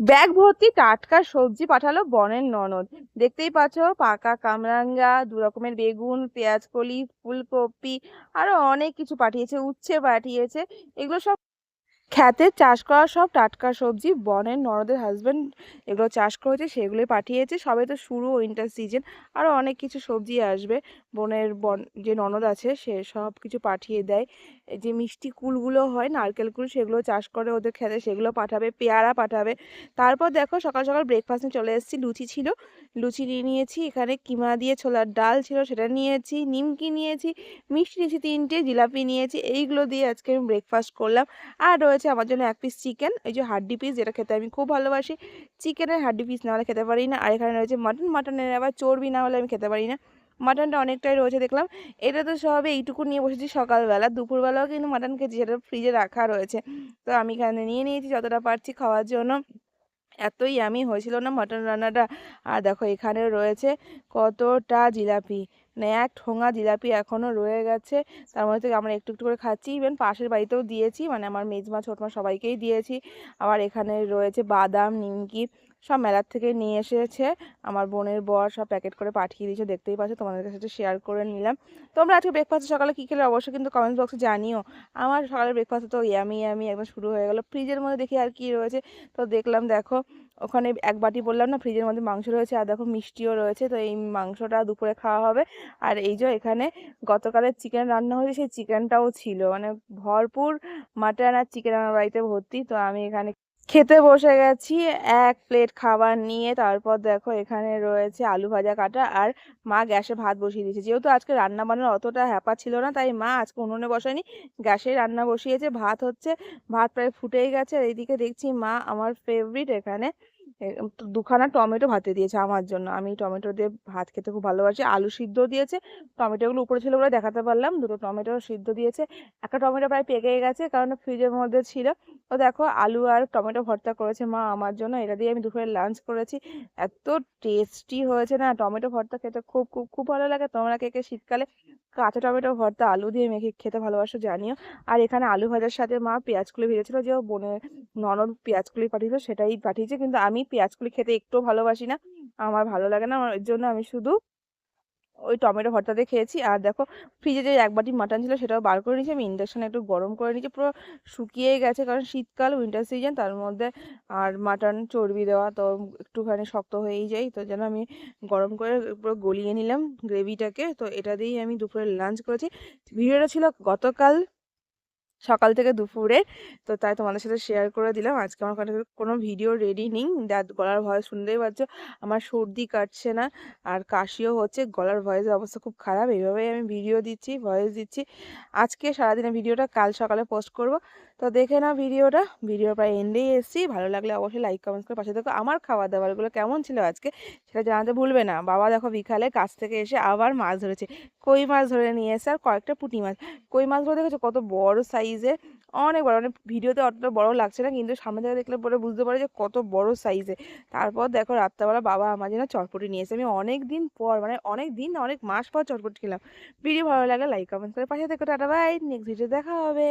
Bag ভর্তি টাটকা সবজি পাঠালো বনের ননদ। দেখতেই পাচ্ছ, পাকা কামরাঙ্গা, দু রকমের বেগুন, পেঁয়াজ কলি, ফুলকপি, আরো অনেক কিছু পাঠিয়েছে, উচ্ছে পাঠিয়েছে। এগুলো সব ক্ষেতে চাষ করা সব টাটকা সবজি, বনের ননদের হাজবেন্ড এগুলো চাষ করেছে, সেগুলোই পাঠিয়েছে। সবে তো শুরু উইন্টার সিজন, আরো অনেক কিছু সবজি আসবে। যে ননদ আছে সে সব কিছু পাঠিয়ে দেয়। এই যে মিষ্টি কুলগুলো হয়, নারকেল কুল, সেগুলো চাষ করে ওদের খেতে, সেগুলো পাঠাবে, পেয়ারা পাঠাবে। তারপর দেখো, সকাল সকাল ব্রেকফাস্টে চলে এসেছি। লুচি ছিল, লুচি নিয়ে নিয়েছি। এখানে কিমা দিয়ে ছোলার ডাল ছিল, সেটা নিয়েছি। নিমকি নিয়েছি, মিষ্টি নিয়েছি তিনটে, জিলাপি নিয়েছি। এইগুলো দিয়ে আজকে আমি ব্রেকফাস্ট করলাম। আর রয়েছে আমার জন্য এক পিস চিকেন, এই যে হাড্ডি পিস, যেটা খেতে আমি খুব ভালোবাসি। চিকেনের হাড্ডি পিস না হলে খেতে পারি না। আর এখানে রয়েছে মাটন, মাটনের আবার চর্বি না হলে আমি খেতে পারি না। মাটনটা অনেকটাই রয়েছে দেখলাম। এটা তো সবে এইটুকু নিয়ে বসেছি সকালবেলা। দুপুরবেলাও কিন্তু মাটন খেয়েছি, সেটা ফ্রিজে রাখা রয়েছে। তো আমি এখানে নিয়ে নিয়েছি যতটা পারছি খাওয়ার জন্য। এতই ইয়ামি হয়েছিল না মাটন রান্নাটা। আর দেখো এখানে রয়েছে কতটা জিলাপি, মানে এক ঠোঙা জিলাপি এখনো রয়ে গেছে। তার মধ্যে থেকে আমরা একটু একটু করে খাচ্ছি। ইভেন পাশের বাড়িতেও দিয়েছি, মানে আমার মেজমা ছোটমা সবাইকেই দিয়েছি। আবার এখানে রয়েছে বাদাম, নিমকি, সব মেলার থেকে নিয়ে এসেছে। আমার বোনের বর সব প্যাকেট করে পাঠিয়ে দিয়েছে, দেখতেই পাচ্ছ। তোমাদের কাছে শেয়ার করে নিলাম। তোমরা আজকে ব্রেকফাস্টে সকালে কী খেলে অবশ্যই কিন্তু কমেন্ট বক্সে জানিও। আমার সকালের ব্রেকফাস্টে তো ইয়ামি ইয়ামি একদম শুরু হয়ে গেল। ফ্রিজের মধ্যে দেখি আর কি রয়েছে। তো দেখলাম, দেখো ওখানে এক বাটি বললাম না, ফ্রিজের মধ্যে মাংস রয়েছে, আর দেখো মিষ্টিও রয়েছে। তো এই মাংসটা দুপুরে খাওয়া হবে। আর এই যে এখানে গতকালের চিকেন রান্না হয়েছে, সেই চিকেনটাও ছিল, মানে ভরপুর মাটন আর চিকেন আমার বাড়িতে ভর্তি। তো আমি এখানে খেতে বসে গেছি এক প্লেট খাবার নিয়ে। তারপর দেখো এখানে রয়েছে আলু ভাজা কাটা, আর মা গ্যাসে ভাত বসিয়ে দিয়েছে। যেহেতু আজকে রান্না বান্নার অতটা হ্যাপা ছিল না, তাই মা আজকে উনুনে বসায়নি, গ্যাসে রান্না বসিয়েছে। ভাত হচ্ছে, ভাত প্রায় ফুটেই গেছে। আর এইদিকে দেখছি মা আমার ফেভারিট এখানে দুখানা টমেটো ভাতে দিয়েছে আমার জন্য। আমি টমেটো দিয়ে ভাত খেতে খুব ভালোবাসি। আলু সিদ্ধ দিয়েছে, টমেটোগুলো উপরে ছিল বলে দেখাতে পারলাম। দুটো টমেটো সিদ্ধ দিয়েছে। একটা টমেটো প্রায় পেকে গেছে, কারণ ফ্রিজের মধ্যে ছিল। তো দেখো আলু আর টমেটো ভর্তা করেছে মা আমার জন্য, এটা দিয়ে আমি দুপুরে লাঞ্চ করেছি। এত টেস্টি হয়েছে না, টমেটো ভর্তা খেতে খুব খুব খুব ভালো লাগে। তোমরা কে কে শীতকালে কাঁচা টমেটো ভর্তা আলু দিয়ে মেখে খেতে ভালোবাসো জানিও। আর এখানে আলু ভাজার সাথে মা পেঁয়াজকলি ভেজেছিল, যে বোনের ননদ পেঁয়াজকলি পাঠিয়েছিল, সেটাই পাঠিয়েছে। কিন্তু আমি পেঁয়াজকলি খেতে একটু ভালোবাসি না, আমার ভালো লাগে না। আমার ওই জন্য আমি শুধু ওই টমেটো ভর্তা দিয়ে খেয়েছি। আর দেখো ফ্রিজে যে এক বাটি মাটন ছিল, সেটাও বার করে নিয়েছি আমি। ইন্ডাকশনে একটু গরম করে নিয়েছি, পুরো শুকিয়ে গেছে, কারণ শীতকাল, উইন্টার সিজন তার মধ্যে। আর মাটন চর্বি দেওয়া তো একটুখানি শক্ত হয়েই যায়, তো যেন আমি গরম করে পুরো গলিয়ে নিলাম গ্রেভিটাকে। তো এটা দিয়েই আমি দুপুরে লাঞ্চ করেছি। ভিডিওটা ছিল গতকাল সকাল থেকে দুপুরে, তো তাই তোমাদের সাথে শেয়ার করে দিলাম। আজকে আমার কাছে কোনো ভিডিও রেডি নেই, গলার ভয়েস শুনতেই পাচ্ছ। আমার সর্দি কাটছে না, আর কাশিও হচ্ছে, গলার ভয়েসের অবস্থা খুব খারাপ। এইভাবেই আমি ভিডিও দিচ্ছি, ভয়েস দিচ্ছি। আজকে সারাদিনের ভিডিওটা কাল সকালে পোস্ট করব। তো দেখে নাও ভিডিওটা। ভিডিও প্রায় এন্ডেই এসেছি। ভালো লাগলে অবশ্যই লাইক কমেন্ট করে পাশে দেখো। আমার খাওয়া দাওয়ারগুলো কেমন ছিল আজকে সেটা জানাতে ভুলবে না। বাবা দেখো বিকালে কাজ থেকে এসে আবার মাছ ধরেছে, কই মাছ ধরে নিয়ে এসে, আর কয়েকটা পুঁটি মাছ। কই মাছগুলো দেখেছো কত বড় সাইজের, অনেক বড়। মানে ভিডিওতে অতটা বড় লাগছে না, কিন্তু সামনে থেকে দেখলে পরে বুঝতে পারে যে কত বড় সাইজে। তারপর দেখো রাত্রেবেলা বাবা আমার জন্য চটপটি নিয়ে এসে, আমি অনেক দিন পর, মানে অনেক দিন না, অনেক মাস পর চটপটি খেলাম। ভিডিও ভালো লাগলে লাইক কমেন্ট করে পাশে থেকে টাটা বাই, নেক্সট ভিডিও দেখা হবে।